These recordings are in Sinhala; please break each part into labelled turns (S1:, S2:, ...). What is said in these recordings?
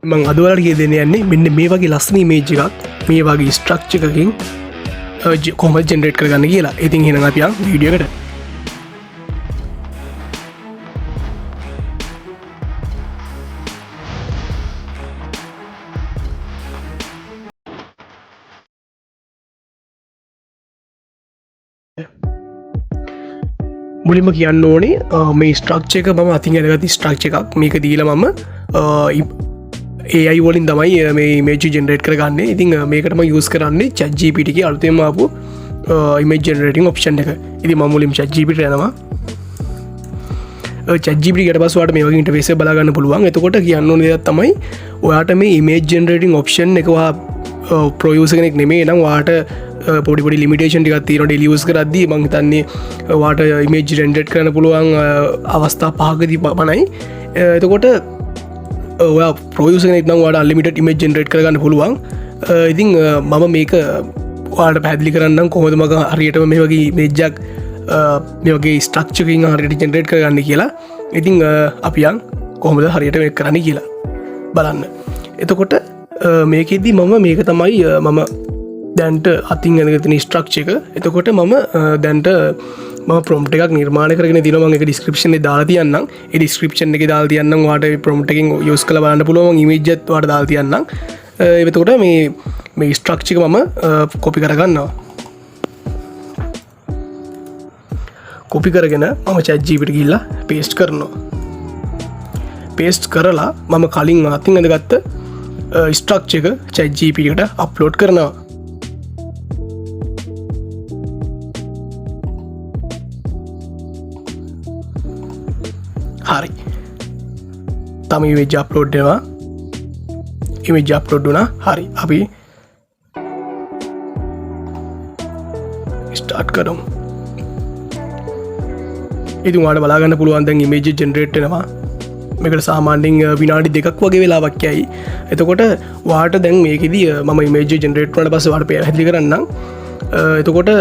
S1: මං අද ඔයාලට කිය දෙන්න යන්නේ මෙන්න මේ වගේ ලස්සන ඉමේජ් එකක් මේ වගේ ස්ට්‍රක්චර් එකකින් කොහොමද ජෙනරේට් කරගන්න කියලා. ඉතින් එහෙනම් අපි යන් වීඩියෝ එකට. මුලින්ම කියන්න ඕනේ මේ ස්ට්‍රක්චර් එක මම අතින් අරගත්ත ස්ට්‍රක්චර් එකක්. මේක දීලා මම AI වලින් තමයි මේ ඉමේජ් ජෙනරේට් කරගන්නේ. ඉතින් මේකට මම යූස් කරන්නේ ChatGPT එකේ අලුතෙන්ම ආපු ඉමේජ් ජෙනරේටිංగ్ ඔප්ෂන් එක. ඉතින් මම මුලින්ම ChatGPT යනවා. ChatGPT ඊට පස්සේ ඔයාලට මේ වගේ ඉන්ටර්ෆේස් එක බලා ගන්න පුළුවන්. එතකොට කියන්න ඕනේ දෙයක් තමයි ඔයාලට මේ ඉමේජ් ජෙනරේටිංగ్ ඔප්ෂන් එක ඔයා ප්‍රෝ යූසර් කෙනෙක් නෙමෙයි නම් ඔයාලට පොඩි ලිමිටේෂන් ටිකක් තියෙනවා ඩේලි යූස් කරද්දී. මම හිතන්නේ ඔයාලට ඉමේජ් ජෙනරේට් කරන්න පුළුවන් අවස්ථා 5කදී පමණයි. එතකොට ඔයා ප්‍රෝ යූසර් කෙනෙක් නම් ඔයාලට අන්ලිමිටඩ් ඉමේජ් ජෙනරේට් කරගන්න පුළුවන්. ඉතින් මම මේක ඔයාලට පැහැදිලි කරන්නම් කොහොමද මම හරියටම මේ වගේ ඉමේජ් එකක් මේ වගේ ස්ට්‍රක්චර් එකකින් හරියට ජෙනරේට් කරගන්න කියලා. ඉතින් අපි යන් කොහොමද හරියට මේක කරන්න කියලා බලන්න. එතකොට මේකෙදි මම මේක තමයි මම දැන්ට අතින් ඇඳගෙන ස්ට්‍රක්චර් එක. එතකොට මම දැන්ට මම ප්‍රොම්ප්ට් එකක් නිර්මාණය කරගෙන දිනවා. මම ඒක ඩිස්ක්‍රිප්ෂන් එකේ දාලා තියන්නම්. ඒ ඩිස්ක්‍රිප්ෂන් එකේ දාලා තියන්නම්. ඔයාලට මේ ප්‍රොම්ප්ට් එකෙන් යූස් කරලා බලන්න පුළුවන්. මම ඉමේජ් එකත් ඔයාලට දාලා තියන්නම්. එතකොට මේ ස්ට්‍රක්චර් එක මම කොපි කරගන්නවා. කොපි කරගෙන මම ChatGPT ගිහිල්ලා පේස්ට් කරනවා. පේස්ට් කරලා මම කලින් අතින් ඇඳගත්ත ස්ට්‍රක්චර් එක ChatGPT එකට අප්ලෝඩ් කරනවා. හරි. තම ඉමේජ් අප්ලෝඩ් වෙනවා. ඉමේජ් අප්ලෝඩ් වුණා. හරි. අපි ස්ටාර්ට් කරමු. ඉතින් ඔයාලට බලා ගන්න පුළුවන් දැන් ඉමේජ් ජෙනරේට් වෙනවා. මේකට සාමාන්‍යයෙන් විනාඩි 2ක් වගේ වෙලාවක් යයි. එතකොට ඔයාලට දැන් මේකෙදි මම ඉමේජ් ජෙනරේට් වුණාට පස්සේ ඔයාලට පැහැදිලි කරන්නම්. එතකොට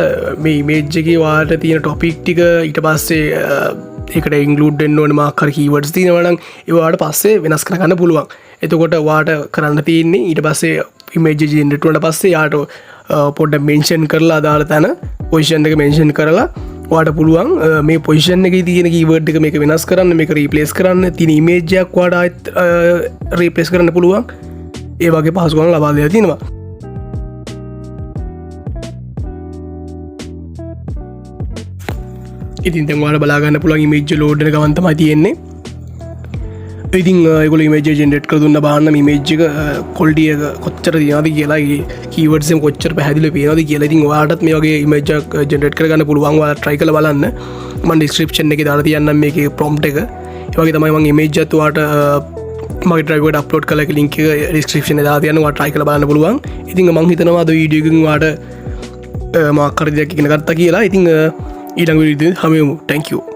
S1: මේ ඉමේජ් එකේ ඔයාලට තියෙන ටොපික් ටික ඊට පස්සේ ඒකට ඉන්ක්ලූඩ් වෙන්න ඕනේ මාක් හරි කීවර්ඩ්ස් තියෙනවා නම් ඒවාට පස්සේ වෙනස් කරගන්න පුළුවන්. එතකොට ඔයාලට කරන්න තියෙන්නේ ඊට පස්සේ ඉමේජ් ජෙනරේට් වුණාට පස්සේ යාට පොඩ්ඩක් මෙන්ෂන් කරලා අදාළ තැන පොසිෂන් එක මෙන්ෂන් කරලා ඔයාලට පුළුවන් මේ පොසිෂන් එකේ තියෙන කීවර්ඩ් එක මේක වෙනස් කරන්න, මේක රීප්ලේස් කරන්න, තියෙන ඉමේජ් එකක් ඔයාලට ආයෙත් රීප්ලේස් කරන්න පුළුවන්. ඒ වගේ පහසුකම් ලබා දෙලා තියෙනවා. ඉතින් දැන් ඔයාලට බලා ගන්න පුළුවන් ඉමේජ් ලෝඩ් වෙන ගමන් තමයි තියෙන්නේ. ඉතින් ඒගොල්ලෝ ඉමේජ් ජෙනරේට් කරලා දුන්න බලන්න මේ ඉමේජ් එක ක්වොලිටි එක කොච්චර තියනවද කියලා, ඒ කීවර්ඩ්ස් එක කොච්චර පැහැදිලිව පේනවද කියලා. ඉතින් ඔයාලටත් මේ වගේ ඉමේජ් එකක් ජෙනරේට් කරගන්න පුළුවන්. ඔයාලා try කරලා බලන්න. මම ඩිස්ක්‍රිප්ෂන් එකේ දාලා තියන්නම් මේකේ ප්‍රොම්ප්ට් එක. ඒ වගේ තමයි මම ඉමේජ් එකත් ඔයාලට මගේ drive එකට අප්ලෝඩ් කරලා ඒක link එක ඩිස්ක්‍රිප්ෂන් එකේ දාලා තියන්න. ඔයාලා try කරලා බලන්න පුළුවන්. ඉතින් මම හිතනවා අද වීඩියෝ එකකින් ඔයාලට මාක් හරි දෙයක් ඉගෙන ගත්තා කියලා. ඉතින් ඊළඟ වීඩියෝ එකේ හමු වෙමු. Thank you.